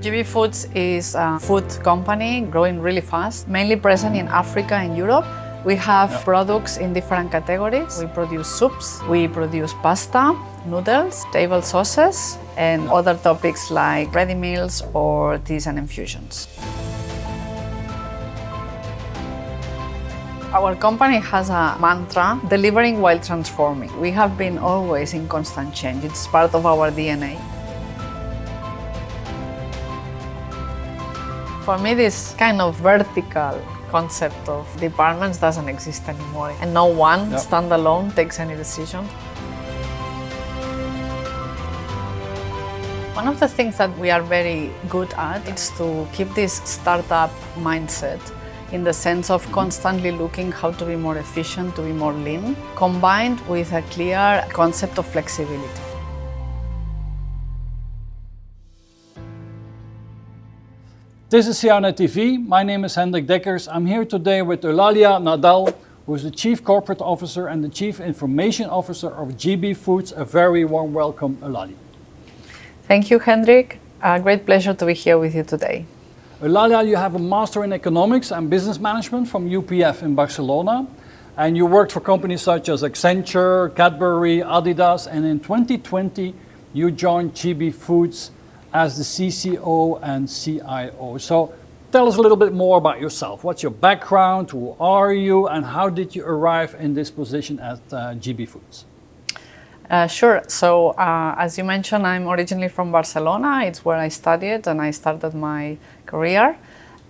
GBfoods is a food company growing really fast, mainly present in Africa and Europe. We have products in different categories. We produce soups, we produce pasta, noodles, table sauces, and other topics like ready meals or teas and infusions. Our company has a mantra, delivering while transforming. We have been always in constant change. It's part of our DNA. For me, this kind of vertical concept of departments doesn't exist anymore, and no one standalone takes any decision. One of the things that we are very good at is to keep this startup mindset, in the sense of constantly looking how to be more efficient, to be more lean, combined with a clear concept of flexibility. This is CIONET TV. My name is Hendrik Deckers. I'm here today with Eulalia Nadal, who is the Chief Corporate Officer and the Chief Information Officer of GBfoods. A very warm welcome, Eulalia. Thank you, Hendrik. A great pleasure to be here with you today. Eulalia, you have a Master in Economics and Business Management from UPF in Barcelona, and you worked for companies such as Accenture, Cadbury, Adidas, and in 2020 you joined GBfoods as the CCO and CIO. So tell us a little bit more about yourself. What's your background, who are you, and how did you arrive in this position at GBfoods? Sure. So as you mentioned, I'm originally from Barcelona. It's where I studied and I started my career.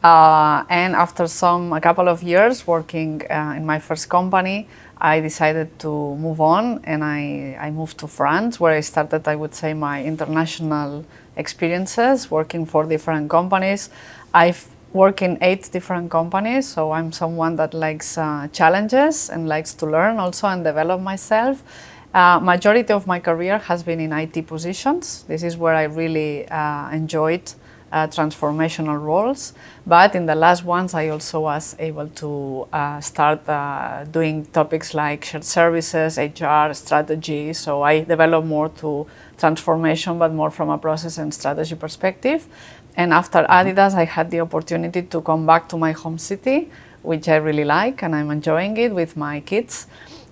And after a couple of years working in my first company, I decided to move on, and I moved to France, where I started, I would say, my international experiences working for different companies. I've worked in 8 different companies, so I'm someone that likes challenges and likes to learn also and develop myself. Majority of my career has been in IT positions. This is where I really enjoyed transformational roles, but in the last ones I also was able to start doing topics like shared services, HR, strategy, so I developed more to transformation, but more from a process and strategy perspective. And after Adidas, I had the opportunity to come back to my home city, which I really like, and I'm enjoying it with my kids.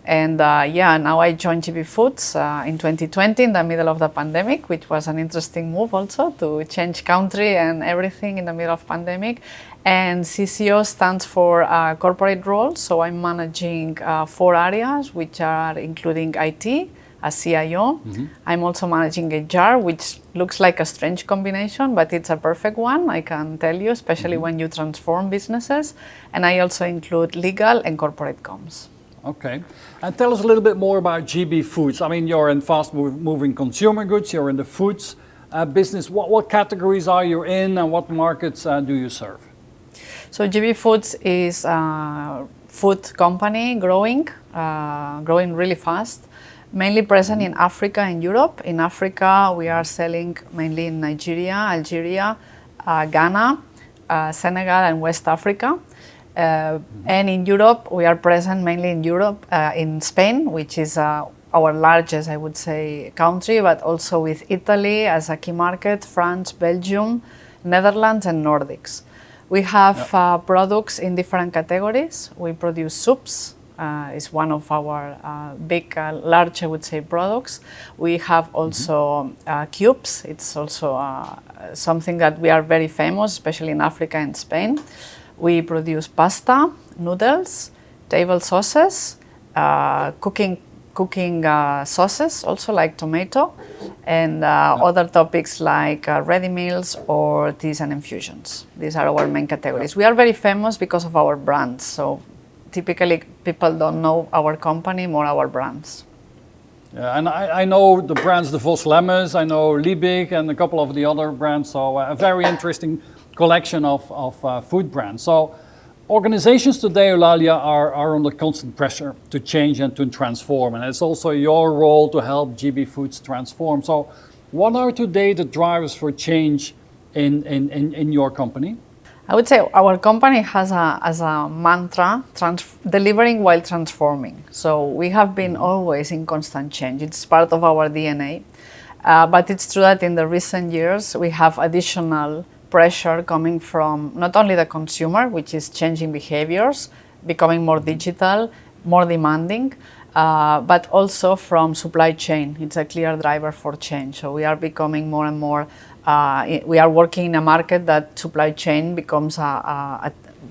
And now I joined GBfoods in 2020 in the middle of the pandemic, which was an interesting move also to change country and everything in the middle of pandemic. And CCO stands for corporate role, so I'm managing 4 areas, which are including IT, a CIO. I'm also managing HR, which looks like a strange combination, but it's a perfect one, I can tell you, especially when you transform businesses. And I also include legal and corporate comms. Okay, and tell us a little bit more about GBfoods. I mean, you're in fast-moving consumer goods, you're in the foods business. What categories are you in, and what markets do you serve? So GBfoods is a food company growing really fast, mainly present in Africa and Europe. In Africa, we are selling mainly in Nigeria, Algeria, Ghana, Senegal, and West Africa. And in Europe, we are present mainly in Europe, in Spain, which is our largest, I would say, country, but also with Italy as a key market, France, Belgium, Netherlands, and Nordics. We have products in different categories. We produce soups, is one of our large, I would say, products. We have also cubes. It's also something that we are very famous, especially in Africa and Spain. We produce pasta, noodles, table sauces, cooking sauces, also like tomato, and other topics like ready meals or teas and infusions. These are our main categories. We are very famous because of our brands, so typically people don't know our company, more our brands. Yeah, and I know the brands, the Vos Lemmens, I know Liebig and a couple of the other brands, so a very interesting collection of food brands. So organizations today, Eulalia, are under constant pressure to change and to transform, and it's also your role to help GBfoods transform. So what are today the drivers for change in your company? I would say our company has as a mantra, delivering while transforming. So we have been always in constant change. It's part of our DNA. But it's true that in the recent years, we have additional pressure coming from not only the consumer, which is changing behaviors, becoming more digital, more demanding, but also from supply chain. It's a clear driver for change. So we are becoming more and more, we are working in a market that supply chain becomes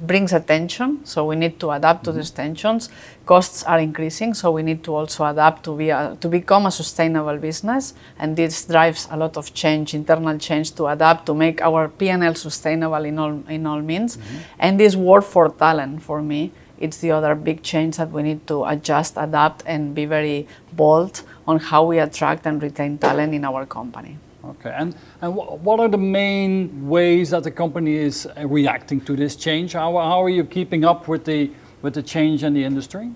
brings attention, so we need to adapt to these tensions. Costs are increasing, so we need to also adapt to become a sustainable business, and this drives a lot of change, internal change, to adapt, to make our P&L sustainable in all means. And this war for talent, for me, it's the other big change that we need to adjust, adapt, and be very bold on how we attract and retain talent in our company. Okay, and what are the main ways that the company is reacting to this change? How are you keeping up with the change in the industry?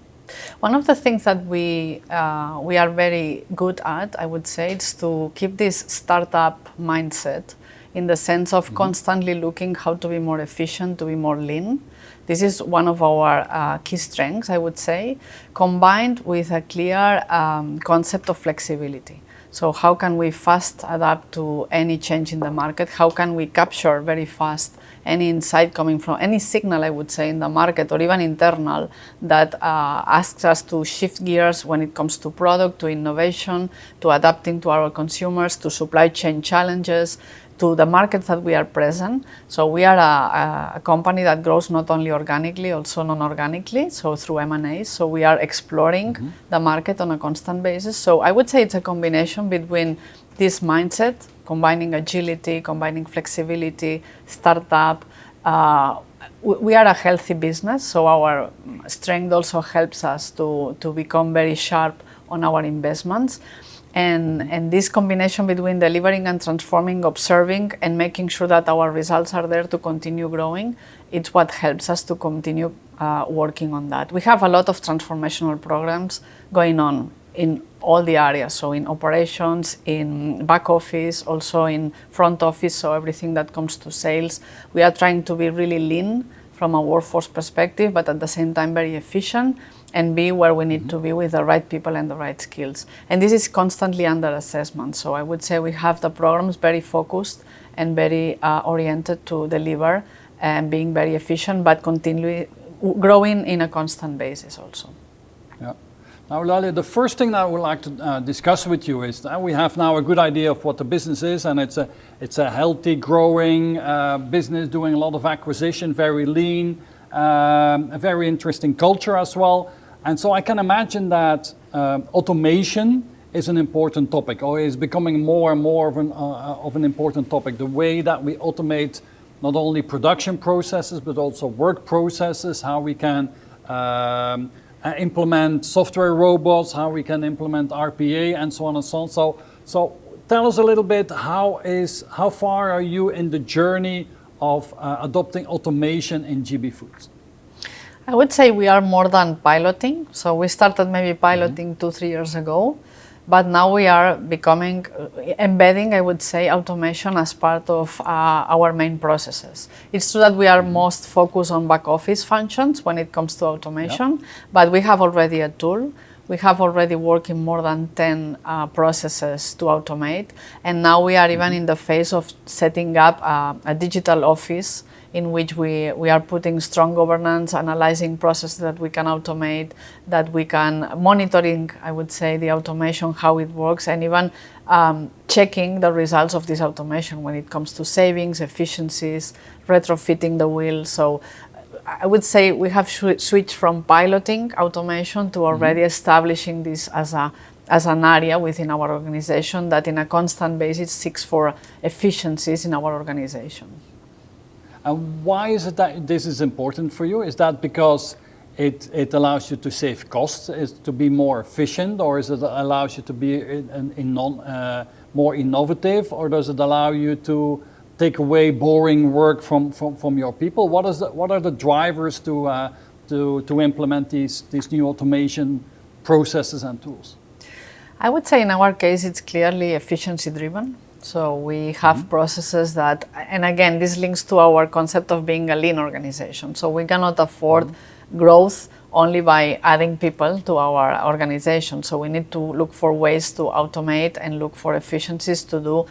One of the things that we are very good at, I would say, is to keep this startup mindset, in the sense of constantly looking how to be more efficient, to be more lean. This is one of our key strengths, I would say, combined with a clear concept of flexibility. So how can we fast adapt to any change in the market? How can we capture very fast any insight coming from any signal, I would say, in the market or even internal, that asks us to shift gears when it comes to product, to innovation, to adapting to our consumers, to supply chain challenges, to the markets that we are present. So we are a company that grows not only organically, also non-organically, so through M&As. So we are exploring the market on a constant basis. So I would say it's a combination between this mindset, combining agility, combining flexibility, startup. We are a healthy business, so our strength also helps us to become very sharp on our investments. And this combination between delivering and transforming, observing, and making sure that our results are there to continue growing, it's what helps us to continue working on that. We have a lot of transformational programs going on in all the areas, so in operations, in back office, also in front office, so everything that comes to sales. We are trying to be really lean from a workforce perspective, but at the same time very efficient, and be where we need to be with the right people and the right skills. And this is constantly under assessment. So I would say we have the programs very focused and very oriented to deliver and being very efficient, but continually growing in a constant basis also. Yeah. Now, Eulalia, the first thing that I would like to discuss with you is that we have now a good idea of what the business is, and it's a healthy, growing business doing a lot of acquisition, very lean, a very interesting culture as well. And so I can imagine that automation is an important topic, or is becoming more and more of an important topic. The way that we automate not only production processes, but also work processes, how we can implement software robots, how we can implement RPA, and so on and so on. So tell us a little bit, how far are you in the journey of adopting automation in GBfoods? I would say we are more than piloting. So we started maybe piloting 2-3 years ago, but now we are becoming, embedding, I would say, automation as part of our main processes. It's true that we are most focused on back office functions when it comes to automation, but we have already a tool. We have already worked in more than 10 processes to automate, and now we are even in the phase of setting up a digital office in which we are putting strong governance, analyzing processes that we can automate, that we can monitoring, I would say, the automation, how it works, and even checking the results of this automation when it comes to savings, efficiencies, retrofitting the wheel. So I would say we have switched from piloting automation to already establishing this as an area within our organization that in a constant basis seeks for efficiencies in our organization. And why is it that this is important for you? Is that because it allows you to save costs, is to be more efficient, or is it allows you to be more innovative, or does it allow you to take away boring work from your people? What are the drivers to implement these new automation processes and tools? I would say in our case it's clearly efficiency driven. So we have processes that, and again, this links to our concept of being a lean organization. So we cannot afford growth only by adding people to our organization. So we need to look for ways to automate and look for efficiencies to do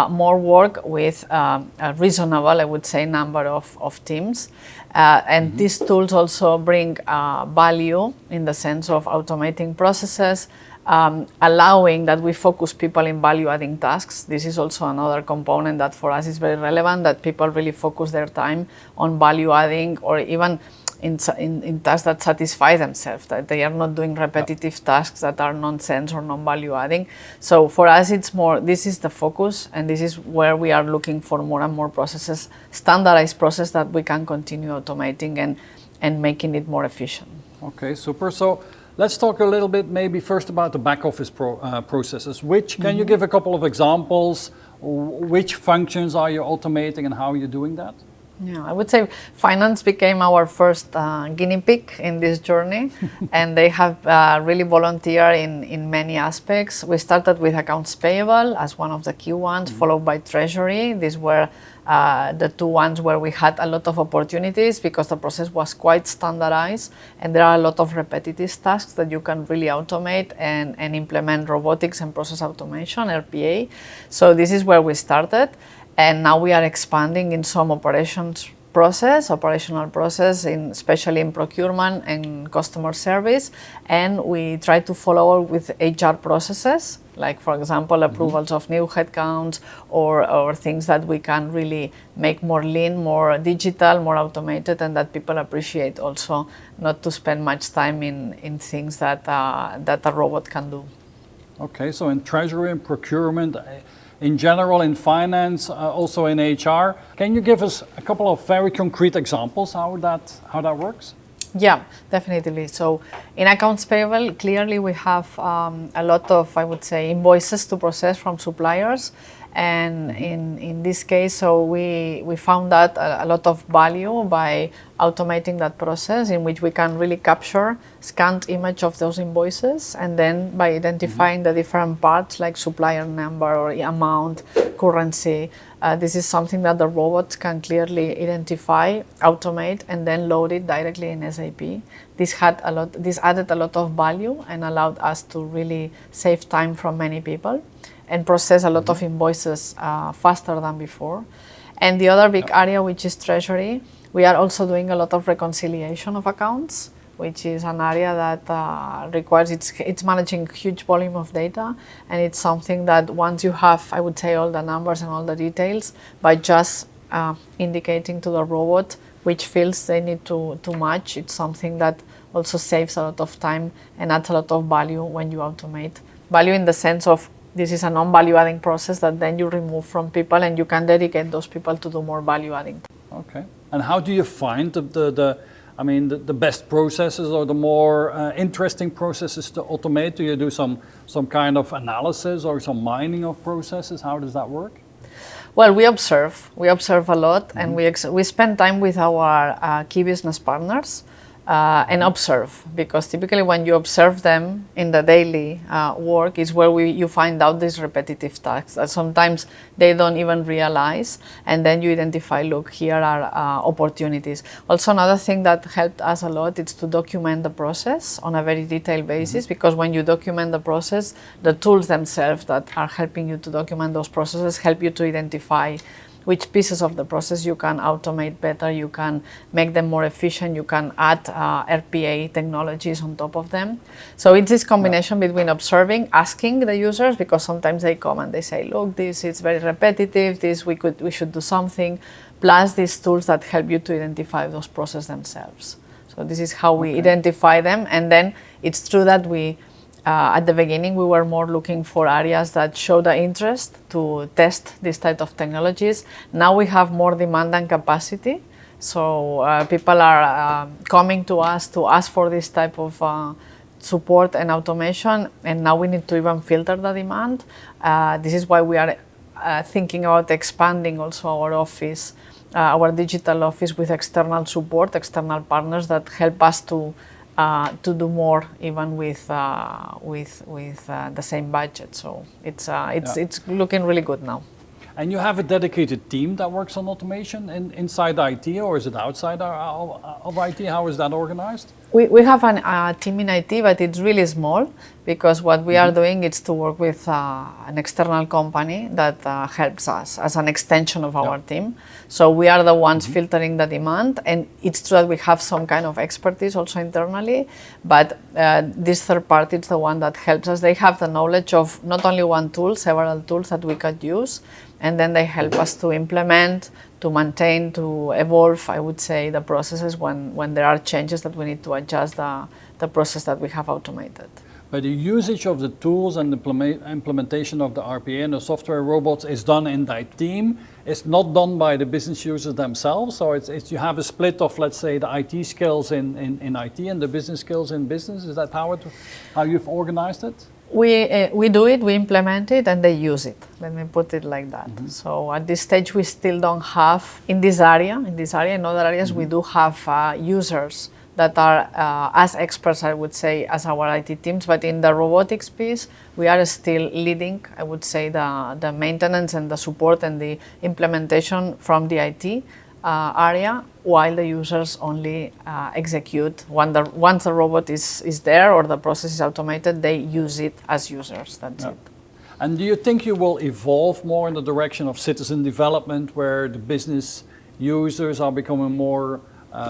more work with a reasonable, I would say, number of teams. And these tools also bring value in the sense of automating processes, allowing that we focus people in value-adding tasks. This is also another component that for us is very relevant, that people really focus their time on value-adding, or even in tasks that satisfy themselves, that they are not doing repetitive tasks that are nonsense or non-value adding. So for us, it's more, this is the focus, and this is where we are looking for more and more processes, standardized process that we can continue automating and making it more efficient. Okay, super. So let's talk a little bit maybe first about the back office processes. Can you give a couple of examples? Which functions are you automating and how are you doing that? Yeah, I would say finance became our first guinea pig in this journey, and they have really volunteered in many aspects. We started with accounts payable as one of the key ones, followed by treasury. These were the two ones where we had a lot of opportunities because the process was quite standardized, and there are a lot of repetitive tasks that you can really automate and implement robotics and process automation, RPA. So this is where we started. And now we are expanding in some operational process, especially in procurement and customer service. And we try to follow with HR processes, like for example, approvals of new headcounts or things that we can really make more lean, more digital, more automated, and that people appreciate also, not to spend much time in things that a robot can do. Okay, so in treasury and procurement, in general, in finance, also in HR. Can you give us a couple of very concrete examples how that works? Yeah, definitely. So in accounts payable, clearly we have a lot of, I would say, invoices to process from suppliers. And in this case, so we found that a lot of value by automating that process, in which we can really capture scanned image of those invoices, and then by identifying the different parts like supplier number or amount, currency, this is something that the robots can clearly identify, automate, and then load it directly in SAP. This added a lot of value and allowed us to really save time from many people and process a lot of invoices faster than before. And the other big area, which is treasury, we are also doing a lot of reconciliation of accounts, which is an area that requires, it's managing huge volume of data, and it's something that once you have, I would say, all the numbers and all the details, by just indicating to the robot which fields they need to match, it's something that also saves a lot of time and adds a lot of value when you automate. Value in the sense of, this is a non-value adding process that then you remove from people, and you can dedicate those people to do more value adding. Okay. And how do you find the best processes or the more interesting processes to automate? Do you do some kind of analysis or some mining of processes? How does that work? Well, we observe a lot, and we spend time with our key business partners and observe, because typically when you observe them in the daily work is where you find out these repetitive tasks that sometimes they don't even realize, and then you identify, look, here are opportunities. Also, another thing that helped us a lot is to document the process on a very detailed basis, because when you document the process, the tools themselves that are helping you to document those processes help you to identify which pieces of the process you can automate better, you can make them more efficient, you can add RPA technologies on top of them. So it's this combination between observing, asking the users, because sometimes they come and they say, look, this is very repetitive, this we should do something, plus these tools that help you to identify those processes themselves. So this is how we identify them, and then it's true that we at the beginning, we were more looking for areas that show the interest to test this type of technologies. Now we have more demand and capacity. So people are coming to us to ask for this type of support and automation. And now we need to even filter the demand. This is why we are thinking about expanding also our office, our digital office, with external support, external partners that help us to do more even with the same budget. So it's looking really good now. And you have a dedicated team that works on automation inside IT, or is it outside of IT? How is that organized? We have a team in IT, but it's really small because what we are doing is to work with an external company that helps us as an extension of our team. So we are the ones filtering the demand, and it's true that we have some kind of expertise also internally, but this third party is the one that helps us. They have the knowledge of not only one tool, several tools that we could use, and then they help us to implement, to maintain, to evolve, I would say, the processes when there are changes that we need to adjust the process that we have automated. But the usage of the tools and the implementation of the RPA and the software robots is done in that team. It's not done by the business users themselves. So it's you have a split of, let's say, the IT skills in IT and the business skills in business. Is that how you've organized it? We do it, we implement it, and they use it. Let me put it like that. So at this stage, we still don't have, in this area, in other areas, we do have users that are as experts, I would say, as our IT teams. But in the robotics piece, we are still leading, I would say, the maintenance and the support and the implementation from the IT area, while the users only execute. Once the robot is there or the process is automated, they use it as users. That's it. And do you think you will evolve more in the direction of citizen development, where the business users are becoming more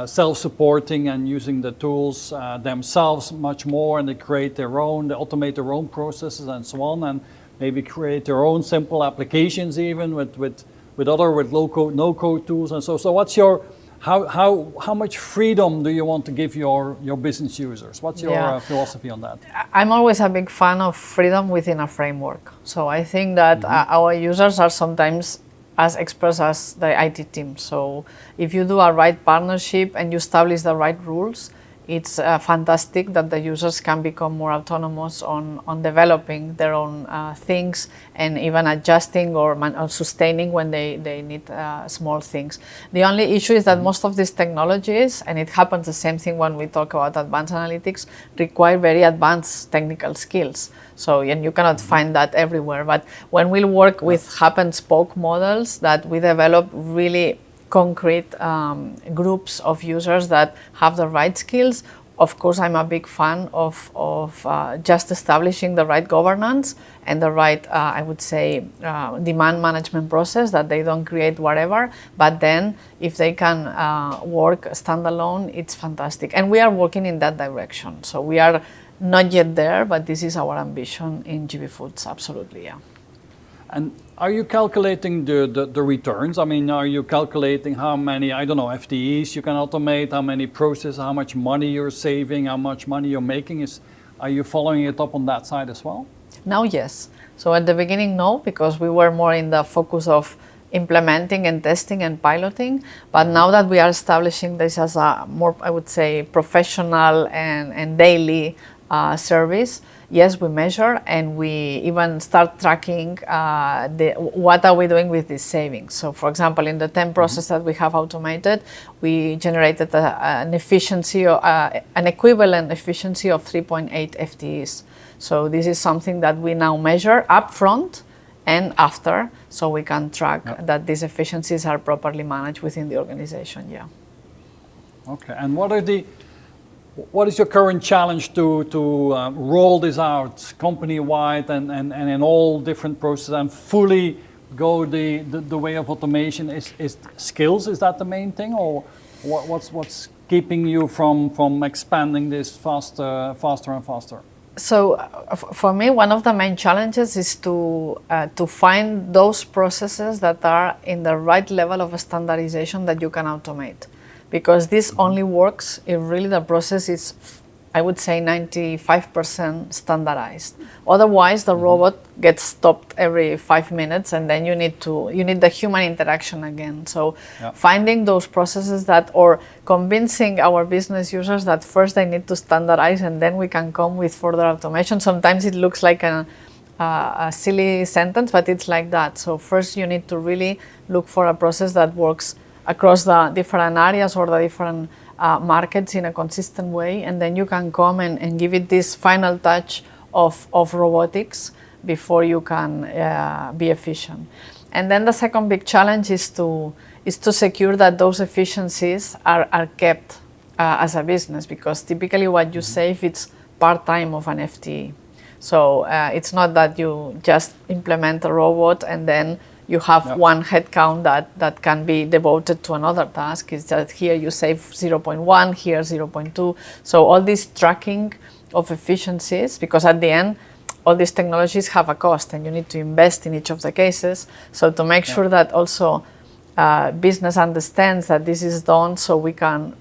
self-supporting and using the tools themselves much more, and they automate their own processes and so on, and maybe create their own simple applications even with low-code, no-code tools and so. So what's your, how much freedom do you want to give your business users? What's your philosophy on that? I'm always a big fan of freedom within a framework. So I think that our users are sometimes as experts as the IT team. So if you do a right partnership and you establish the right rules, it's fantastic that the users can become more autonomous on developing their own things and even adjusting or sustaining when they need small things. The only issue is that most of these technologies, and it happens the same thing when we talk about advanced analytics, require very advanced technical skills. So, and you cannot find that everywhere. But when we work with hub and spoke models, that we develop really concrete groups of users that have the right skills. Of course, I'm a big fan of just establishing the right governance and the right, I would say, demand management process, that they don't create whatever. But then if they can work standalone, it's fantastic. And we are working in that direction. So we are not yet there, but this is our ambition in GBfoods, absolutely, yeah. And are you calculating the returns? I mean, are you calculating how many, I don't know, FTEs you can automate, how many processes, how much money you're saving, how much money you're making? Are you following it up on that side as well? Now, yes. So at the beginning, no, because we were more in the focus of implementing and testing and piloting. But now that we are establishing this as a more, I would say, professional and daily service, yes, we measure, and we even start tracking what are we doing with these savings. So, for example, in the 10 process that we have automated, we generated an efficiency, an equivalent efficiency of 3.8 FTEs. So this is something that we now measure upfront and after, so we can track that these efficiencies are properly managed within the organization. Yeah. Okay, and what is your current challenge to roll this out company-wide and in all different processes and fully go the way of automation? Is skills, is that the main thing, or what's keeping you from expanding this faster and faster? So for me, one of the main challenges is to find those processes that are in the right level of standardization that you can automate. Because this only works if really the process is, I would say, 95% standardized. Otherwise, the robot gets stopped every 5 minutes, and then you need the human interaction again. So finding those processes or convincing our business users that first they need to standardize, and then we can come with further automation. Sometimes it looks like a silly sentence, but it's like that. So first you need to really look for a process that works across the different areas or the different markets in a consistent way, and then you can come and give it this final touch of robotics before you can be efficient. And then the second big challenge is to secure that those efficiencies are kept as a business, because typically what you save, it's part-time of an FTE. So it's not that you just implement a robot and then you have one headcount that can be devoted to another task. It's that here you save 0.1, here 0.2. So all this tracking of efficiencies, because at the end, all these technologies have a cost and you need to invest in each of the cases. So to make sure that also business understands that this is done, so we can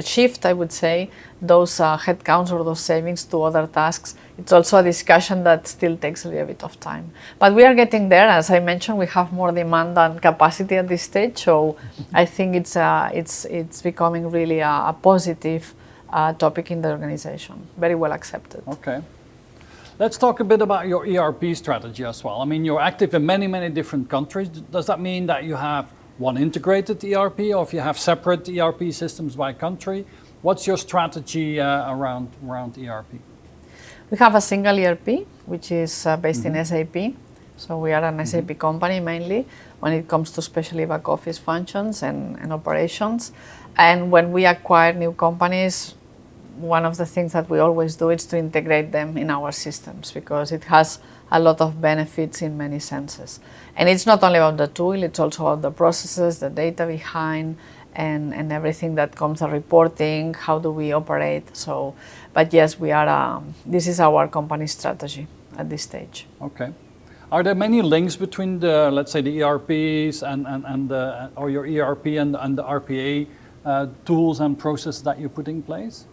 shift, I would say, those headcounts or those savings to other tasks. It's also a discussion that still takes a little bit of time. But we are getting there. As I mentioned, we have more demand than capacity at this stage. So I think it's becoming really a positive topic in the organization, very well accepted. Okay. Let's talk a bit about your ERP strategy as well. I mean, you're active in many, many different countries. Does that mean that you have one integrated ERP, or if you have separate ERP systems by country? What's your strategy around ERP? We have a single ERP, which is based in SAP. So we are an SAP company mainly when it comes to especially back office functions and operations. And when we acquire new companies, one of the things that we always do is to integrate them in our systems, because it has a lot of benefits in many senses. And it's not only about the tool, it's also about the processes, the data behind, and everything that comes, the reporting, how do we operate. So, but yes, we are. This is our company strategy at this stage. Okay. Are there many links between the, let's say, the ERPs and the, or your ERP and the RPA tools and processes that you put in place?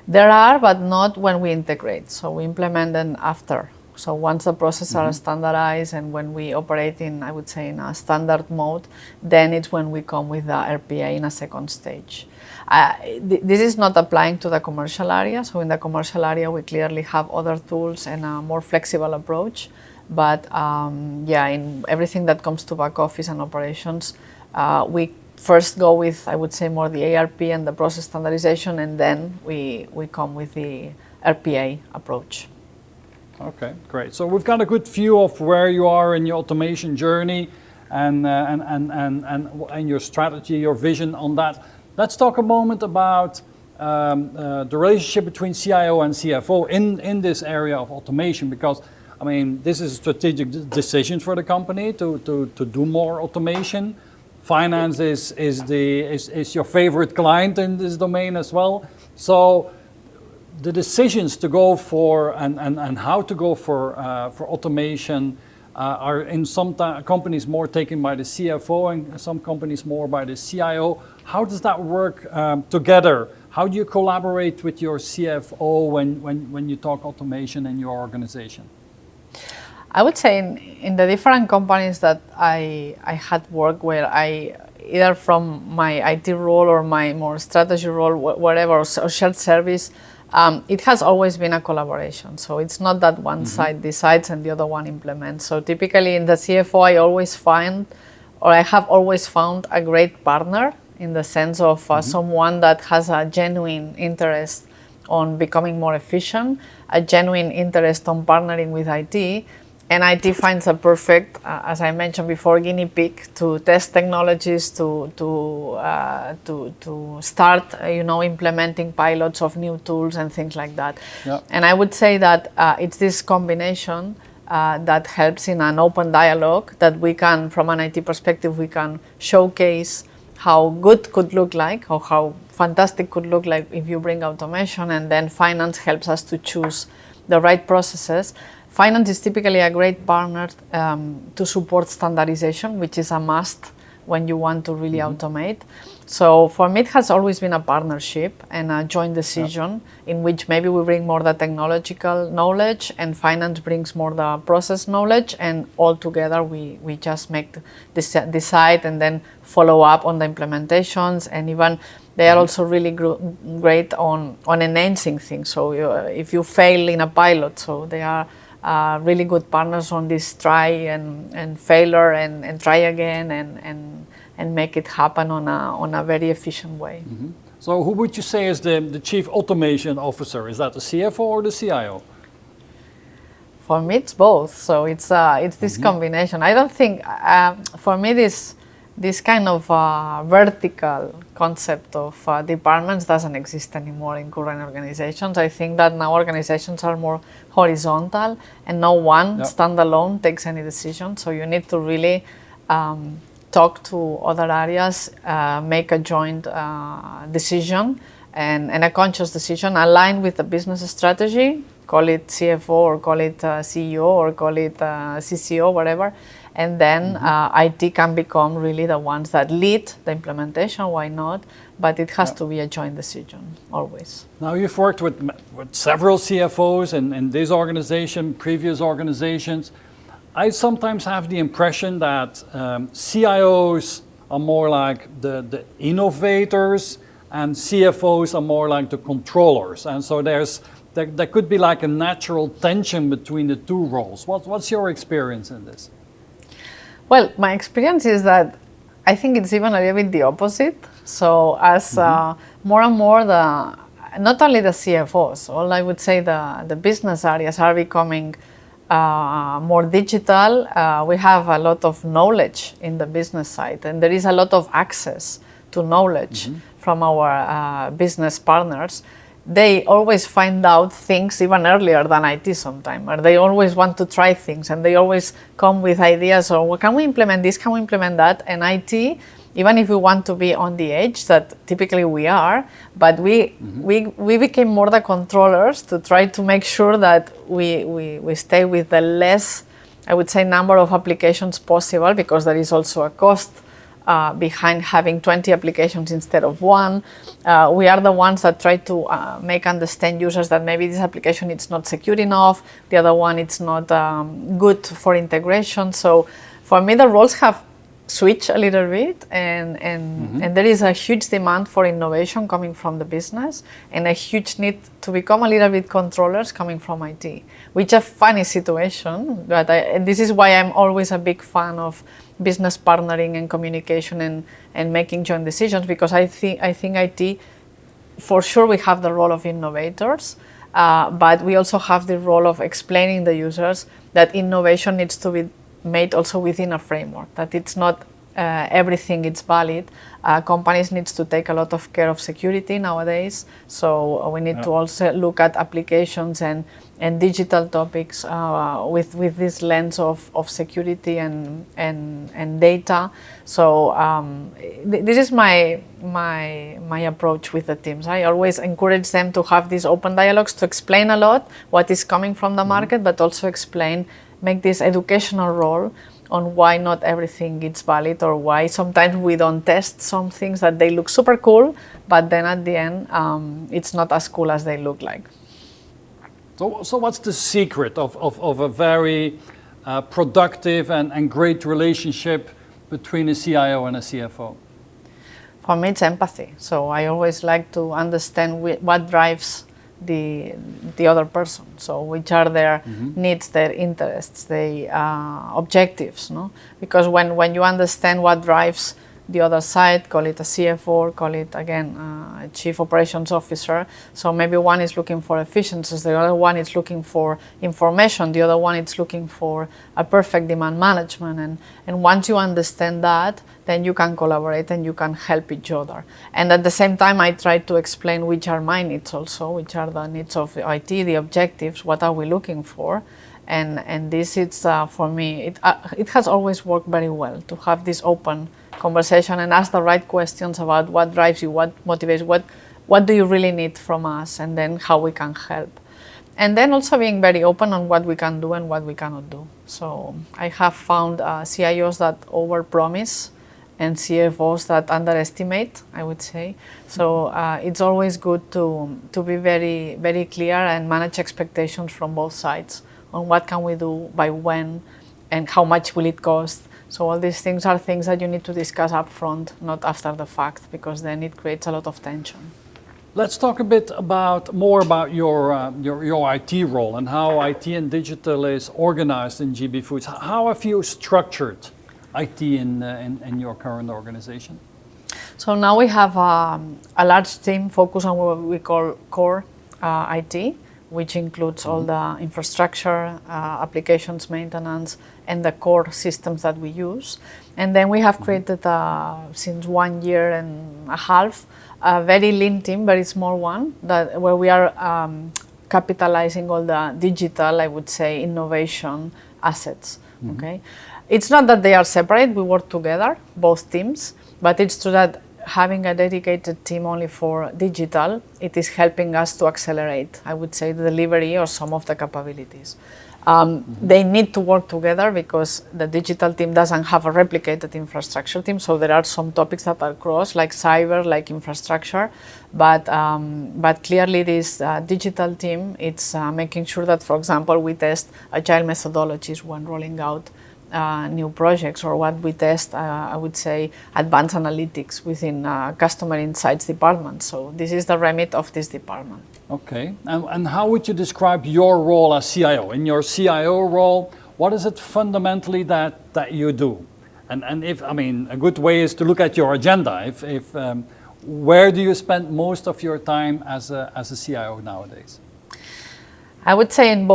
There are, but not when we integrate. So we implement them after. So once the processes are standardized and when we operate in, I would say, in a standard mode, then it's when we come with the RPA in a second stage. This is not applying to the commercial area. So in the commercial area, we clearly have other tools and a more flexible approach. But yeah, in everything that comes to back office and operations, we first go with, I would say, more the ERP and the process standardization, and then we come with the RPA approach. Okay, great. So we've got a good view of where you are in your automation journey and your strategy, your vision on that. Let's talk a moment about the relationship between CIO and CFO in this area of automation, because I mean, this is a strategic decision for the company to do more automation. Finance is your favorite client in this domain as well. So the decisions to go for and how to go for automation are in some companies more taken by the CFO and some companies more by the CIO. How does that work together? How do you collaborate with your CFO when you talk automation in your organization? I would say in the different companies that I had worked, where I, either from my IT role or my more strategy role, whatever, or shared service, it has always been a collaboration. So it's not that one side decides and the other one implements. So typically in the CFO, I have always found a great partner, in the sense of someone that has a genuine interest on becoming more efficient, a genuine interest on partnering with IT. And IT finds a perfect, as I mentioned before, guinea pig to test technologies, to start, implementing pilots of new tools and things like that. Yep. And I would say that it's this combination that helps in an open dialogue, that we can, from an IT perspective, we can showcase how good could look like, or how fantastic could look like if you bring automation, and then finance helps us to choose the right processes. Finance is typically a great partner to support standardization, which is a must when you want to really automate. So for me, it has always been a partnership and a joint decision in which maybe we bring more the technological knowledge and finance brings more the process knowledge, and all together we just make decide and then follow up on the implementations, and even they are also really great on enhancing things. So if you fail in a pilot, so they are really good partners on this try and failure and try again and make it happen on a very efficient way. So who would you say is the chief automation officer? Is that the CFO or the CIO? For me, it's both. So it's this combination. I don't think for me this kind of vertical concept of departments doesn't exist anymore in current organizations. I think that now organizations are more horizontal, and no one standalone takes any decision. So you need to really talk to other areas, make a joint decision and a conscious decision aligned with the business strategy. Call it CFO or call it CEO or call it CCO, whatever. And then IT can become really the ones that lead the implementation, why not? But it has to be a joint decision, always. Now you've worked with several CFOs in this organization, previous organizations. I sometimes have the impression that CIOs are more like the innovators and CFOs are more like the controllers. And so there could be like a natural tension between the two roles. What's your experience in this? Well, my experience is that I think it's even a little bit the opposite. So as more and more not only the CFOs, all I would say the business areas are becoming more digital. We have a lot of knowledge in the business side, and there is a lot of access to knowledge from our business partners. They always find out things even earlier than IT sometimes, or they always want to try things, and they always come with ideas, or well, can we implement this, can we implement that? And IT, even if we want to be on the edge, that typically we are, but we became more the controllers to try to make sure that we stay with the less, I would say, number of applications possible, because there is also a cost behind having 20 applications instead of one. We are the ones that try to make understand users that maybe this application is not secure enough, the other one it's not good for integration. So for me, the roles have switched a little bit, and there is a huge demand for innovation coming from the business, and a huge need to become a little bit controllers coming from IT, which is a funny situation. But this is why I'm always a big fan of business partnering and communication and making joint decisions, because I think IT, for sure we have the role of innovators, but we also have the role of explaining the users that innovation needs to be made also within a framework, that it's not everything is valid. Companies needs to take a lot of care of security nowadays, so we need to also look at applications and digital topics with this lens of security and data. So this is my approach with the teams. I always encourage them to have these open dialogues, to explain a lot what is coming from the market, but also make this educational role on why not everything is valid, or why sometimes we don't test some things that they look super cool, but then at the end it's not as cool as they look like. So what's the secret of a very productive and great relationship between a CIO and a CFO? For me, it's empathy. So I always like to understand what drives the other person. So which are their needs, their interests, their objectives, no? Because when you understand what drives the other side, call it a CFO, call it again a chief operations officer. So maybe one is looking for efficiencies, the other one is looking for information, the other one is looking for a perfect demand management. And once you understand that, then you can collaborate and you can help each other. And at the same time, I try to explain which are my needs also, which are the needs of IT, the objectives, what are we looking for. And this is, for me, it has always worked very well to have this open conversation and ask the right questions about what drives you, what motivates, what do you really need from us, and then how we can help. And then also being very open on what we can do and what we cannot do. So I have found CIOs that overpromise and CFOs that underestimate, I would say. So it's always good to be very, very clear and manage expectations from both sides on what can we do, by when, and how much will it cost. So all these things are things that you need to discuss up front, not after the fact, because then it creates a lot of tension. Let's talk a bit more about your IT role and how IT and digital is organized in GBfoods. How have you structured IT in your current organization? So now we have a large team focused on what we call core IT, which includes all the infrastructure, applications maintenance, and the core systems that we use. And then we have created, since 1 year and a half, a very lean team, very small one, where we are capitalizing all the digital, I would say, innovation assets. Okay, it's not that they are separate, we work together, both teams, but it's true that having a dedicated team only for digital, it is helping us to accelerate, I would say, the delivery or some of the capabilities. They need to work together because the digital team doesn't have a replicated infrastructure team, so there are some topics that are cross, like cyber, like infrastructure, but clearly this digital team, it's making sure that, for example, we test agile methodologies when rolling out new projects, or what we test, I would say, advanced analytics within customer insights department. So this is the remit of this department. Okay, and how would you describe your role as CIO? In your CIO role, what is it fundamentally that you do? And if, I mean, a good way is to look at your agenda. Where do you spend most of your time as a CIO nowadays? I would say in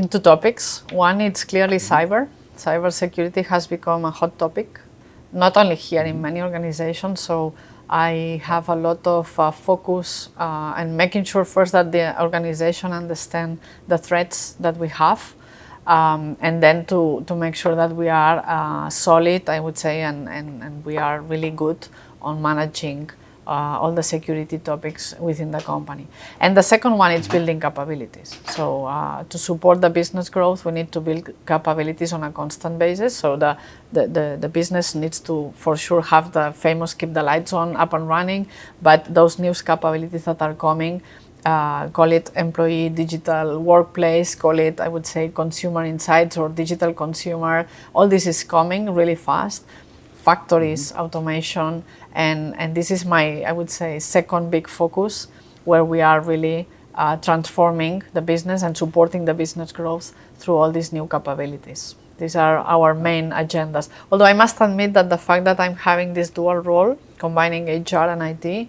two topics. One, it's clearly cyber. Cybersecurity has become a hot topic, not only here, in many organizations. So I have a lot of focus and making sure first that the organization understand the threats that we have, and then to make sure that we are solid, I would say, and we are really good on managing all the security topics within the company. And the second one is building capabilities. So to support the business growth, we need to build capabilities on a constant basis. So the business needs to, for sure, have the famous keep the lights on, up and running, but those new capabilities that are coming, call it employee digital workplace, call it, I would say, consumer insights or digital consumer, all this is coming really fast. Factories, automation, and this is my, I would say, second big focus, where we are really transforming the business and supporting the business growth through all these new capabilities. These are our main agendas. Although I must admit that the fact that I'm having this dual role, combining HR and IT,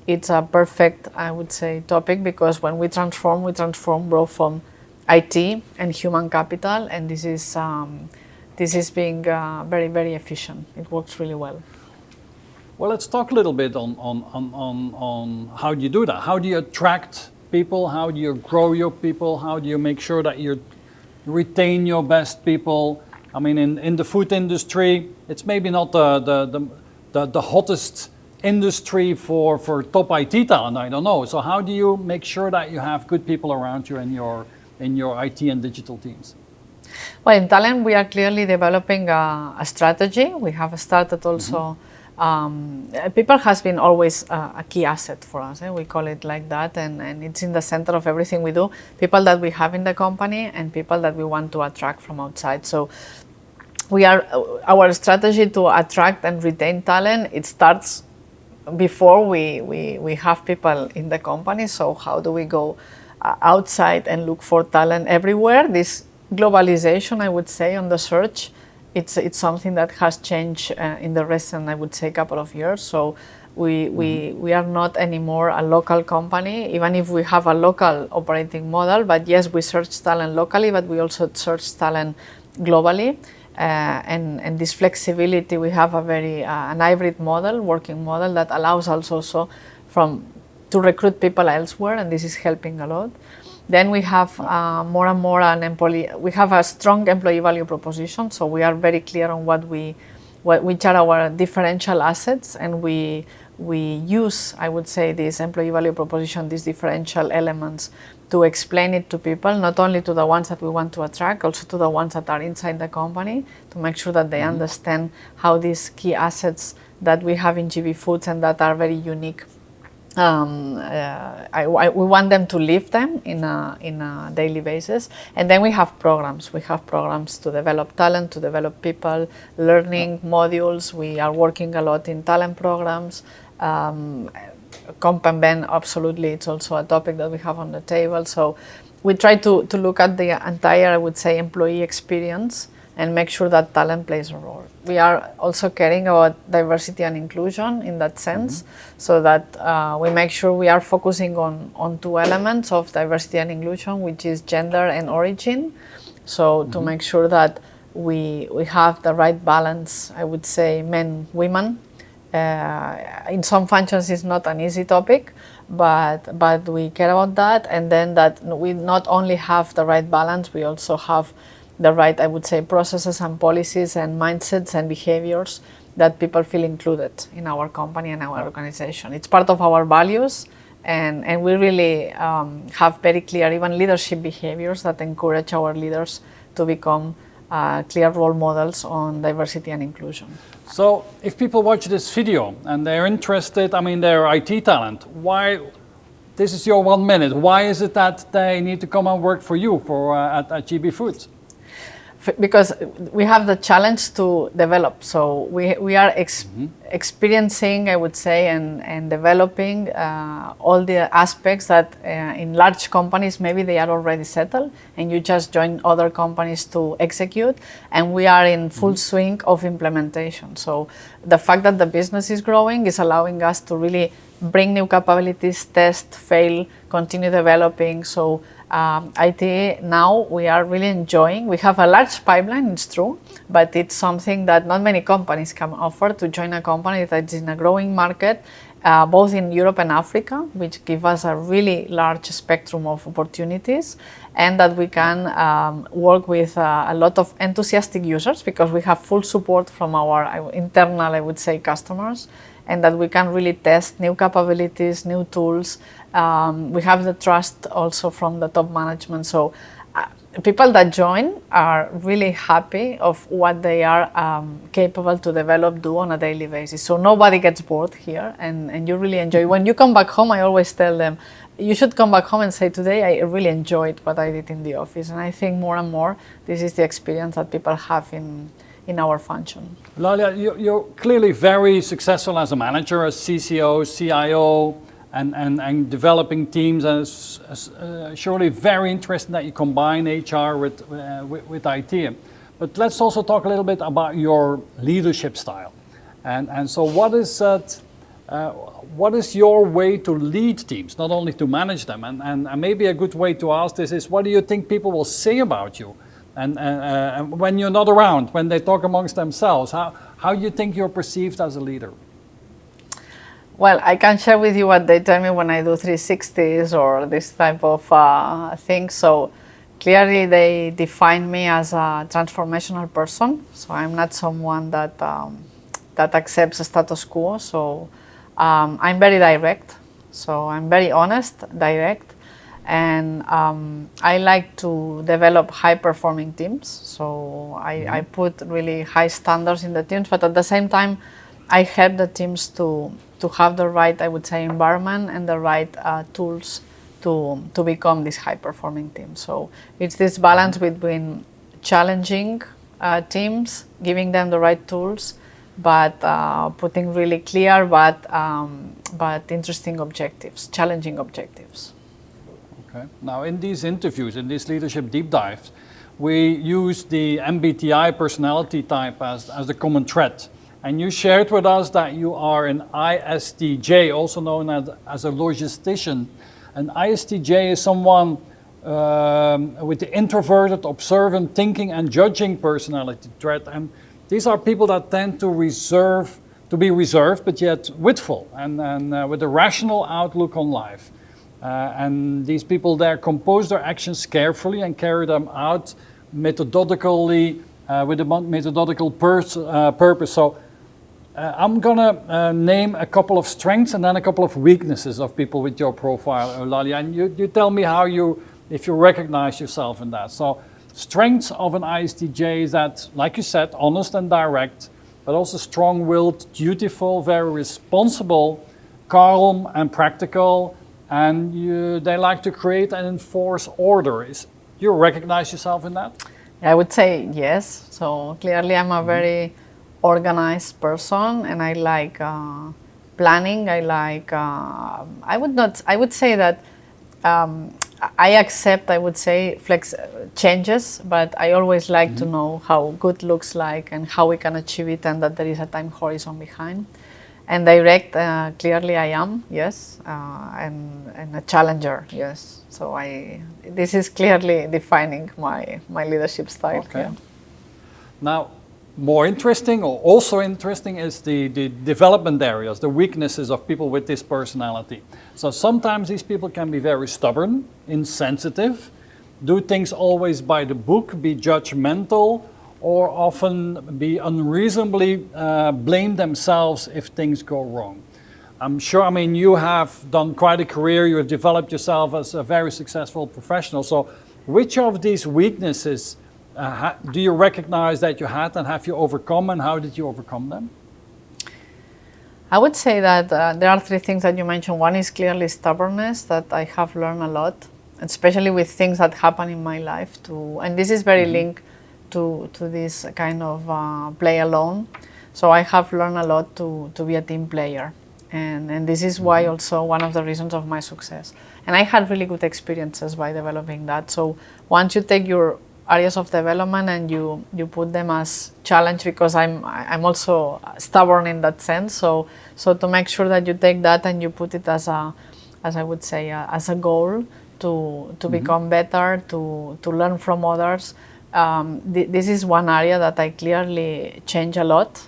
it's a perfect, I would say, topic, because when we transform both from IT and human capital, and this is being very, very efficient. It works really well. Well, let's talk a little bit on how do you do that? How do you attract people? How do you grow your people? How do you make sure that you retain your best people? I mean, in the food industry, it's maybe not the hottest industry for top IT talent, I don't know. So how do you make sure that you have good people around you in your IT and digital teams? Well, in talent, we are clearly developing a strategy. We have started also, people has been always a key asset for us. We call it like that, and it's in the center of everything we do. People that we have in the company and people that we want to attract from outside. So our strategy to attract and retain talent, it starts before we have people in the company. So how do we go outside and look for talent everywhere? This globalization, I would say, on the search, it's something that has changed in the recent, I would say, couple of years. So we are not anymore a local company, even if we have a local operating model. But yes, we search talent locally, but we also search talent globally. And this flexibility, we have a very an hybrid model, working model, that allows us also to recruit people elsewhere, and this is helping a lot. Then we have more and more we have a strong employee value proposition, so we are very clear on which are our differential assets, and we use, I would say, this employee value proposition, these differential elements, to explain it to people, not only to the ones that we want to attract, also to the ones that are inside the company, to make sure that they understand how these key assets that we have in GBfoods and that are very unique, we want them to live them in a daily basis. And then we have programs. We have programs to develop talent, to develop people, learning modules. We are working a lot in talent programs. Comp and Ben, absolutely, it's also a topic that we have on the table. So we try to look at the entire, I would say, employee experience and make sure that talent plays a role. We are also caring about diversity and inclusion in that sense, so that we make sure we are focusing on two elements of diversity and inclusion, which is gender and origin. So to make sure that we have the right balance, I would say men, women. In some functions it's not an easy topic, but we care about that, and then that we not only have the right balance, we also have the right, I would say, processes and policies and mindsets and behaviors that people feel included in our company and our organization. It's part of our values, and we really have very clear even leadership behaviors that encourage our leaders to become clear role models on diversity and inclusion. So if people watch this video and they're interested, I mean, they're IT talent, why, this is your 1 minute, why is it that they need to come and work for you at GBfoods? Because we have the challenge to develop. So we are experiencing, I would say, and developing all the aspects that in large companies, maybe they are already settled and you just join other companies to execute. And we are in full swing of implementation. So the fact that the business is growing is allowing us to really bring new capabilities, test, fail, continue developing. So IT now we are really enjoying. We have a large pipeline, it's true, but it's something that not many companies can offer, to join a company that is in a growing market, both in Europe and Africa, which give us a really large spectrum of opportunities, and that we can work with a lot of enthusiastic users, because we have full support from our internal, I would say, customers, and that we can really test new capabilities, new tools. We have the trust also from the top management. So people that join are really happy of what they are capable to develop, do on a daily basis. So nobody gets bored here, and you really enjoy. When you come back home, I always tell them, you should come back home and say, today I really enjoyed what I did in the office. And I think more and more, this is the experience that people have in our function. Eulalia, you're clearly very successful as a manager, as CCO, CIO, and developing teams. And surely very interesting that you combine HR with IT. But let's also talk a little bit about your leadership style. And so what is your way to lead teams, not only to manage them? And maybe a good way to ask this is, what do you think people will say about you? And when you're not around, when they talk amongst themselves, how do you think you're perceived as a leader? Well, I can share with you what they tell me when I do 360s or this type of thing. So clearly they define me as a transformational person. So I'm not someone that accepts a status quo. So I'm very direct. So I'm very honest, direct. And I like to develop high-performing teams. So I put really high standards in the teams, but at the same time, I help the teams to have the right, I would say, environment and the right tools to become this high-performing team. So it's this balance between challenging teams, giving them the right tools, but putting really clear but interesting objectives, challenging objectives. Okay. Now, in these interviews, in these leadership deep dives, we use the MBTI personality type as the common thread. And you shared with us that you are an ISTJ, also known as a logistician. An ISTJ is someone with the introverted, observant, thinking and judging personality trait. And these are people that tend to be reserved, but yet witful and with a rational outlook on life. And these people there compose their actions carefully and carry them out methodically with a methodological purpose. So I'm gonna name a couple of strengths and then a couple of weaknesses of people with your profile, Eulalia, and you tell me if you recognize yourself in that. So strengths of an ISTJ is that, like you said, honest and direct, but also strong-willed, dutiful, very responsible, calm and practical, and they like to create and enforce order. Do you recognize yourself in that? I would say yes. So clearly I'm a very organized person, and I like planning. I like, I would say that I accept, I would say, changes, but I always like to know how good looks like and how we can achieve it, and that there is a time horizon behind. And direct, clearly I am, yes, and a challenger, yes. So this is clearly defining my leadership style. Okay. Yeah. Now, more interesting, or also interesting, is the development areas, the weaknesses of people with this personality. So sometimes these people can be very stubborn, insensitive, do things always by the book, be judgmental, or often be unreasonably blame themselves if things go wrong. I'm sure, I mean, you have done quite a career, you have developed yourself as a very successful professional. So which of these weaknesses do you recognize that you had, and have you overcome, and how did you overcome them? I would say that there are three things that you mentioned. One is clearly stubbornness, that I have learned a lot, especially with things that happen in my life too. And this is very linked to this kind of play alone. So I have learned a lot to be a team player. And this is why also one of the reasons of my success. And I had really good experiences by developing that. So once you take your areas of development and you put them as challenge, because I'm also stubborn in that sense. So to make sure that you take that and you put it as I would say, as a goal to become better, to learn from others. This is one area that I clearly change a lot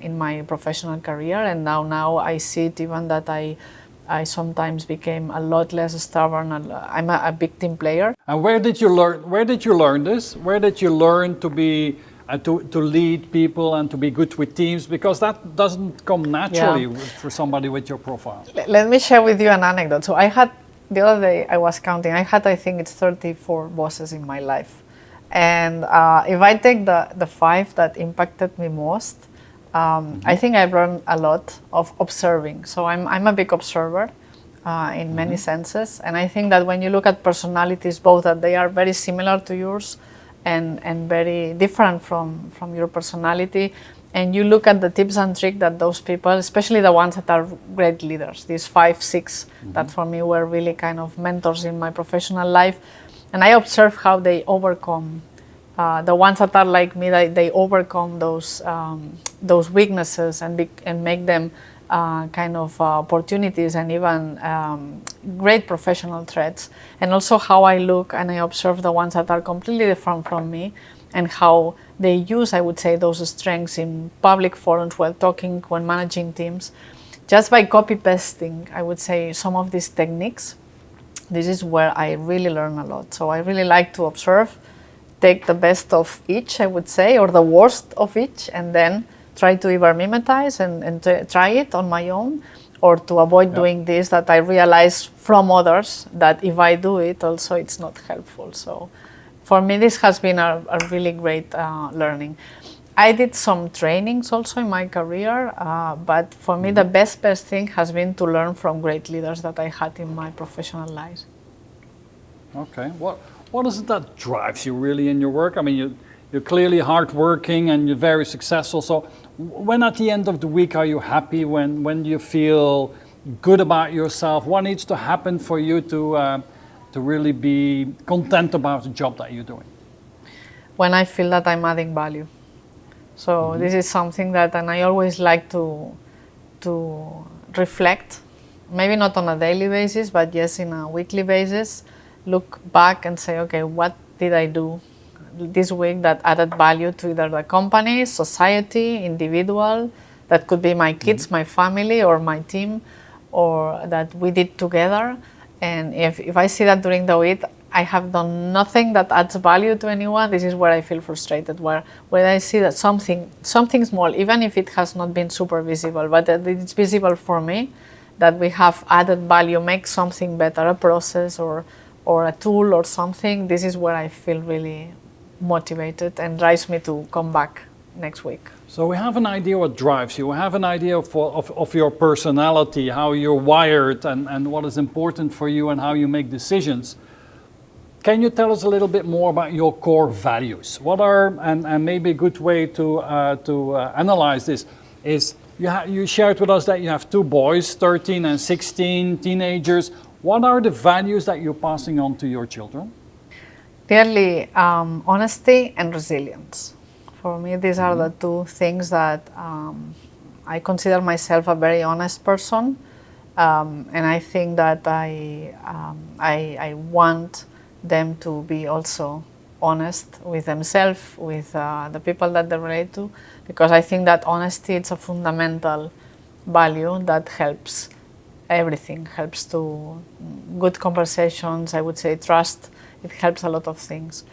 in my professional career, and now I see it even that I sometimes became a lot less stubborn. I'm a big team player. And where did you learn? Where did you learn this? Where did you learn to be to lead people and to be good with teams? Because that doesn't come naturally for somebody with your profile. Let me share with you an anecdote. So I had the other day, I was counting. I had, I think it's 34 bosses in my life, and if I take the 5 that impacted me most. I think I've learned a lot of observing. So I'm a big observer in many senses. And I think that when you look at personalities, both that they are very similar to yours and very different from your personality, and you look at the tips and tricks that those people, especially the ones that are great leaders, these 5, 6 that for me were really kind of mentors in my professional life, and I observe how they overcome the ones that are like me, they overcome those weaknesses and make them kind of opportunities and even great professional threats. And also how I look and I observe the ones that are completely different from me, and how they use, I would say, those strengths in public forums, while talking, when managing teams. Just by copy-pasting, I would say, some of these techniques, this is where I really learn a lot. So I really like to observe, take the best of each, I would say, or the worst of each, and then try to either mimetize and try it on my own, or to avoid doing this, that I realize from others that if I do it also it's not helpful. So for me this has been a really great learning. I did some trainings also in my career, but for me the best thing has been to learn from great leaders that I had in my professional life. Okay, what is it that drives you really in your work? I mean, you're clearly hardworking and you're very successful. So when at the end of the week are you happy? When you feel good about yourself? What needs to happen for you to really be content about the job that you're doing? When I feel that I'm adding value. So this is something that, and I always like to reflect, maybe not on a daily basis, but yes, in a weekly basis, look back and say, okay, what did I do this week that added value to either the company, society, individual, that could be my kids, my family, or my team, or that we did together. And if I see that during the week I have done nothing that adds value to anyone, this is where I feel frustrated, where I see that something small, even if it has not been super visible, but that it's visible for me, that we have added value, make something better, a process or a tool or something, this is where I feel really motivated and drives me to come back next week. So we have an idea what drives you. We have an idea of your personality, how you're wired, and what is important for you and how you make decisions. Can you tell us a little bit more about your core values? What are, and maybe a good way to analyze this is, you shared with us that you have 2 boys, 13 and 16, teenagers. What are the values that you're passing on to your children? Clearly, honesty and resilience. For me, these are the two things that I consider myself a very honest person, and I think that I want them to be also honest with themselves, with the people that they relate to, because I think that honesty is a fundamental value that helps everything, helps to good conversations, I would say trust, it helps a lot of things.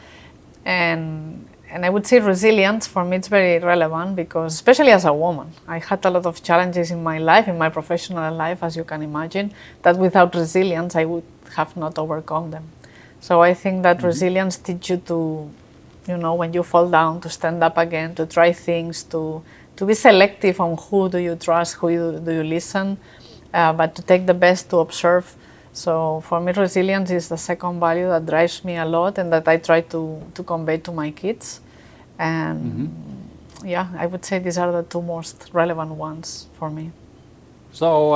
And I would say resilience for me it's very relevant because especially as a woman, I had a lot of challenges in my life, in my professional life, as you can imagine, that without resilience I would have not overcome them. So I think that resilience teaches you to, when you fall down, to stand up again, to try things, to be selective on who do you trust, who do you listen, but to take the best to observe. So for me, resilience is the second value that drives me a lot and that I try to convey to my kids. And yeah, I would say these are the two most relevant ones for me. So,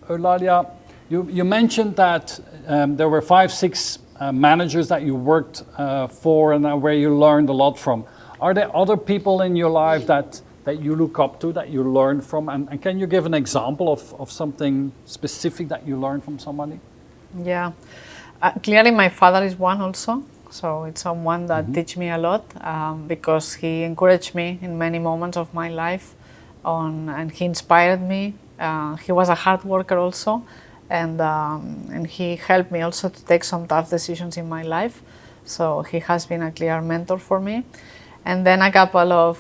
Eulalia, you mentioned that there were 5, 6 managers that you worked for and where you learned a lot from. Are there other people in your life that you look up to, that you learn from? And can you give an example of something specific that you learned from somebody? Yeah, clearly my father is one also. So it's someone that teach me a lot because he encouraged me in many moments of my life and he inspired me. He was a hard worker also and he helped me also to take some tough decisions in my life. So he has been a clear mentor for me. And then a couple of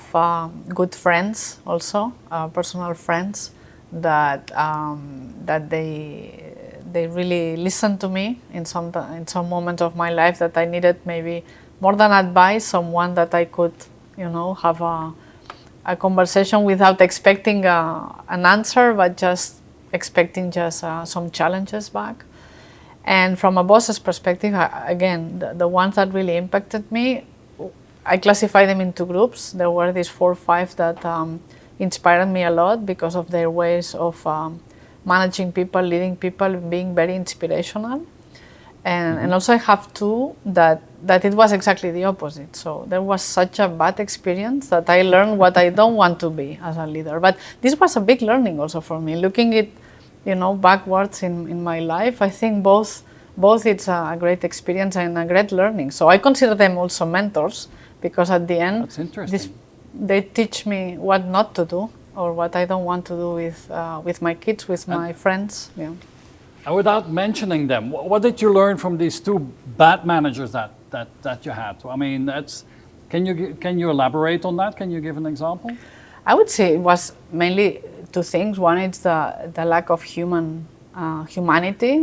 good friends also, personal friends that they really listened to me in some moments of my life that I needed maybe more than advice, someone that I could, have a conversation without expecting an answer, but just expecting just some challenges back. And from a boss's perspective, again, the ones that really impacted me, I classify them into groups. There were these 4 or 5 that inspired me a lot because of their ways of managing people, leading people, being very inspirational. And also I have 2 that it was exactly the opposite. So there was such a bad experience that I learned what I don't want to be as a leader. But this was a big learning also for me. Looking it, backwards in my life, I think both it's a great experience and a great learning. So I consider them also mentors because at the end, they teach me what not to do or what I don't want to do with my kids, with my friends. Yeah. And without mentioning them, what did you learn from these 2 bad managers that you had? I mean, can you elaborate on that? Can you give an example? I would say it was mainly 2 things. One is the lack of humanity,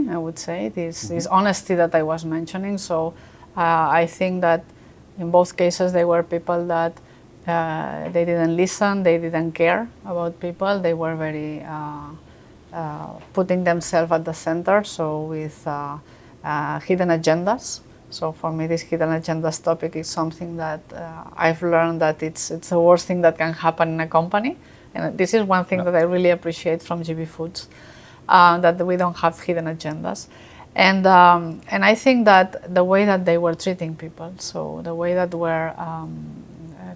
I would say, this honesty that I was mentioning. So I think that in both cases they were people that they didn't listen, they didn't care about people, they were very putting themselves at the center, so with hidden agendas. So for me, this hidden agendas topic is something that I've learned that it's the worst thing that can happen in a company. And this is one thing that I really appreciate from GBfoods, that we don't have hidden agendas. And I think that the way that they were treating people, so the way that were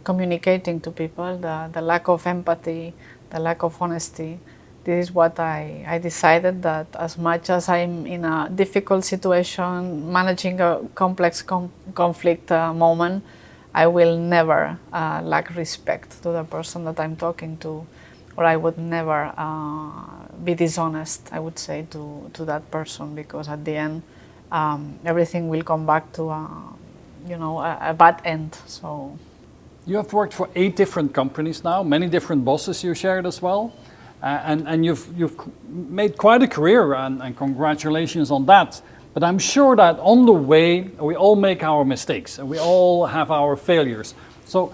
communicating to people, the lack of empathy, the lack of honesty, this is what I decided, that as much as I'm in a difficult situation, managing a complex conflict moment, I will never lack respect to the person that I'm talking to, or I would never be dishonest, I would say, to that person, because at the end, everything will come back to a bad end. So, you have worked for 8 different companies now, many different bosses you shared as well, and you've made quite a career, and congratulations on that. But I'm sure that on the way, we all make our mistakes and we all have our failures. So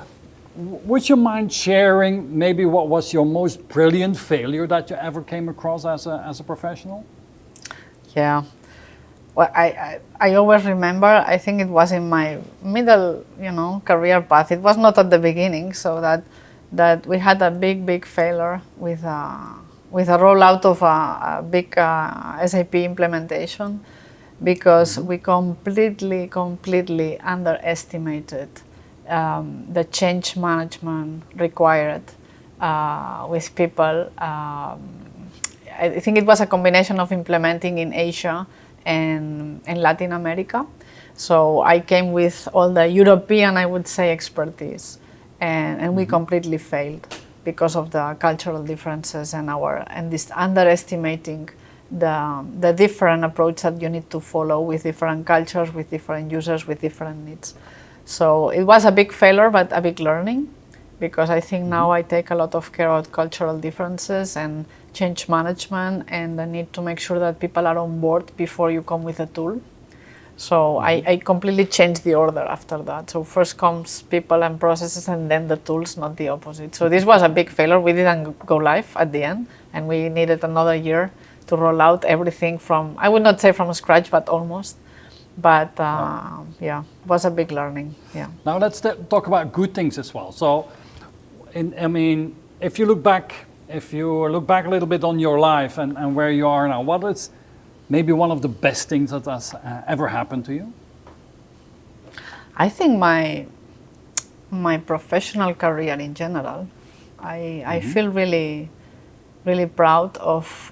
would you mind sharing maybe what was your most brilliant failure that you ever came across as a professional? Yeah. Well, I always remember, I think it was in my middle, career path. It was not at the beginning, so that we had a big failure with with a rollout of a big SAP implementation, because we completely underestimated the change management required with people. I think it was a combination of implementing in Asia and Latin America. So I came with all the European, I would say, expertise, and we completely failed because of the cultural differences and this underestimating the different approach that you need to follow with different cultures, with different users, with different needs. So it was a big failure, but a big learning, because I think now I take a lot of care about cultural differences and change management and the need to make sure that people are on board before you come with a tool. So I completely changed the order after that. So first comes people and processes, and then the tools, not the opposite. So this was a big failure. We didn't go live at the end, and we needed another year to roll out everything from, I would not say from scratch, but almost. But yeah, it was a big learning. Yeah. Now let's talk about good things as well. So, if you look back a little bit on your life and where you are now, what is maybe one of the best things that has ever happened to you? I think my professional career in general, I feel really proud of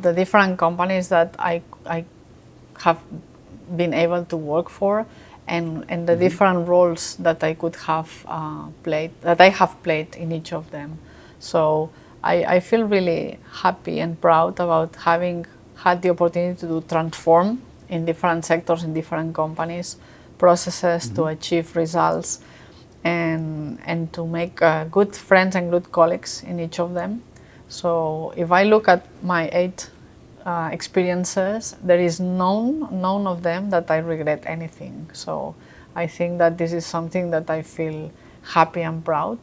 the different companies that I have been able to work for, and the different roles that I could have played in each of them. So I feel really happy and proud about having had the opportunity to transform in different sectors, in different companies, processes to achieve results, and to make good friends and good colleagues in each of them. So if I look at my 8 experiences, there is none of them that I regret anything. So I think that this is something that I feel happy and proud.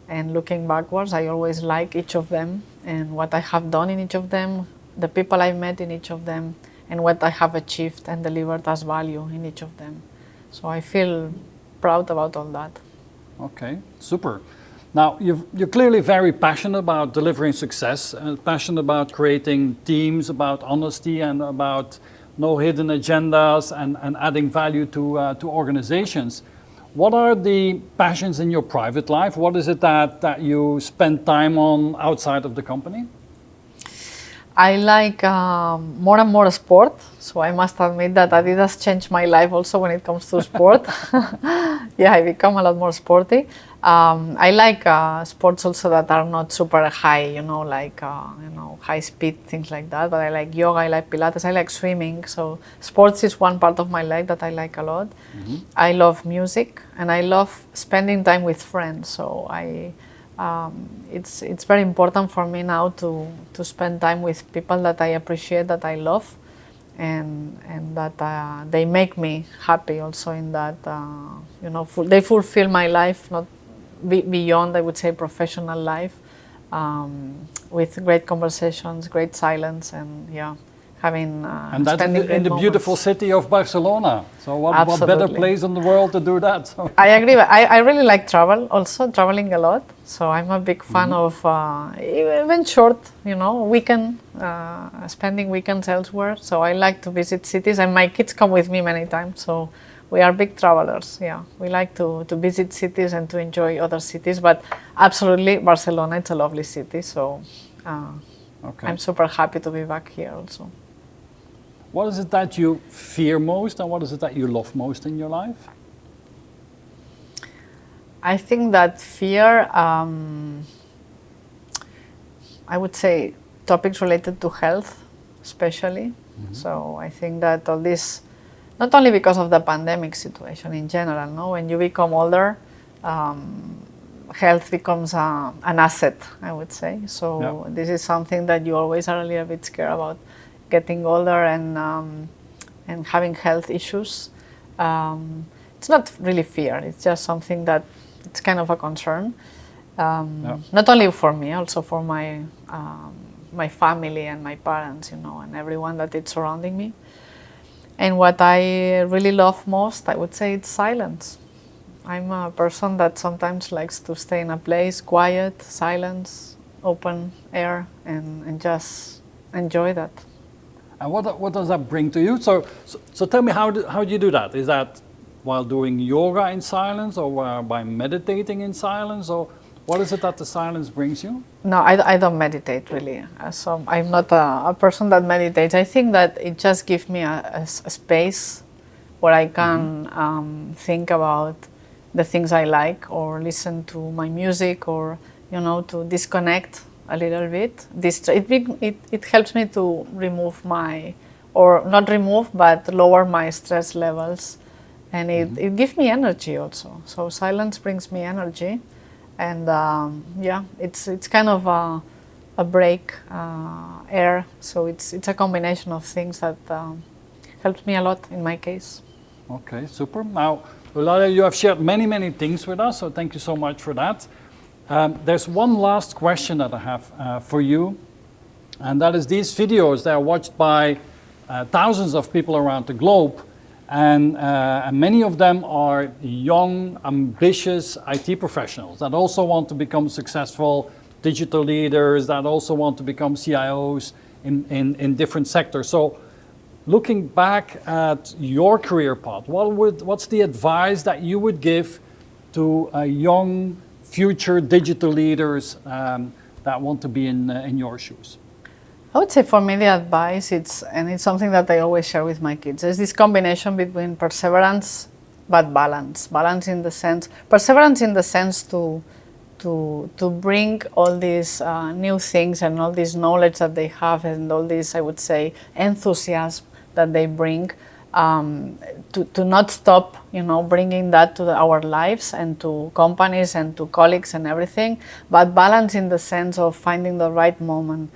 And looking backwards, I always like each of them and what I have done in each of them, the people I met in each of them, and what I have achieved and delivered as value in each of them. So I feel proud about all that. Okay, super. Now, you're clearly very passionate about delivering success, passionate about creating teams, about honesty, and about no hidden agendas, and adding value to organizations. What are the passions in your private life? What is it that you spend time on outside of the company? I like more and more sport, so I must admit that Adidas changed my life also when it comes to sport. Yeah, I become a lot more sporty. I like sports also that are not super high, like high speed, things like that. But I like yoga, I like Pilates, I like swimming. So sports is one part of my life that I like a lot. I love music, and I love spending time with friends. So it's very important for me now to spend time with people that I appreciate, that I love, and that they make me happy also in that, they fulfill my life, not beyond, I would say, professional life, with great conversations, great silence, and having and that's in the beautiful city of Barcelona. So what better place in the world to do that? So. I agree. I really like traveling a lot. So I'm a big fan of even short, weekend, spending weekends elsewhere. So I like to visit cities, and my kids come with me many times. So we are big travelers. Yeah, we like to visit cities and to enjoy other cities. But absolutely, Barcelona, it's a lovely city. So I'm super happy to be back here also. What is it that you fear most, and what is it that you love most in your life? I think that fear, I would say topics related to health, especially. So I think that all this, not only because of the pandemic situation in general, when you become older, health becomes an asset, I would say. So this is something that you always are a little bit scared about, getting older and having health issues. It's not really fear, it's just something that it's kind of a concern. Not only for me, also for my family and my parents, and everyone that is surrounding me. And what I really love most, I would say, it's silence. I'm a person that sometimes likes to stay in a place, quiet, silence, open air, and just enjoy that. And what does that bring to you? So tell me, how do you do that? Is that while doing yoga in silence, or by meditating in silence, or what is it that the silence brings you? No, I don't meditate really. So I'm not a person that meditates. I think that it just gives me a space where I can think about the things I like, or listen to my music, or to disconnect a little bit. It helps me to remove or not remove, but lower my stress levels, and it gives me energy also. So silence brings me energy, and it's kind of a break air. So it's a combination of things that helps me a lot in my case. Okay, super. Now, Eulalia, you have shared many things with us, so thank you so much for that. There's one last question that I have for you, and that is, these videos, they are watched by thousands of people around the globe, and many of them are young, ambitious IT professionals that also want to become successful digital leaders, that also want to become CIOs in different sectors. So looking back at your career path, what's the advice that you would give to young future digital leaders that want to be in your shoes? I would say for me the advice, it's something that I always share with my kids, is this combination between perseverance but balance. Perseverance in the sense to bring all these new things and all this knowledge that they have, and all this, I would say, enthusiasm that they bring, to not stop, bringing that to our lives and to companies and to colleagues and everything, but balance in the sense of finding the right moment,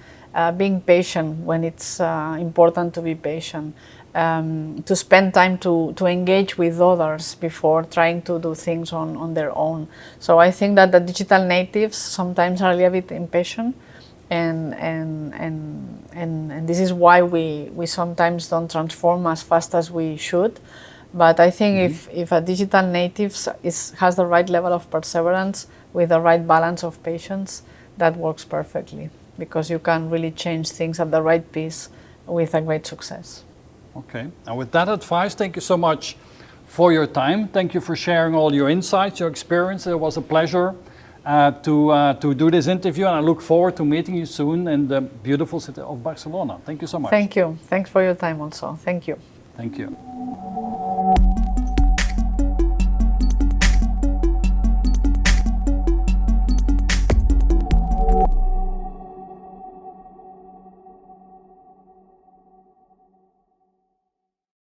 being patient when it's important to be patient, to spend time to engage with others before trying to do things on their own. So I think that the digital natives sometimes are a little bit impatient, and this is why we sometimes don't transform as fast as we should. But I think if a digital native has the right level of perseverance with the right balance of patience, that works perfectly, because you can really change things at the right pace with a great success. Okay, and with that advice, thank you so much for your time. Thank you for sharing all your insights, your experience. It was a pleasure to do this interview, and I look forward to meeting you soon in the beautiful city of Barcelona. Thank you so much. Thank you. Thanks for your time also. Thank you. Thank you.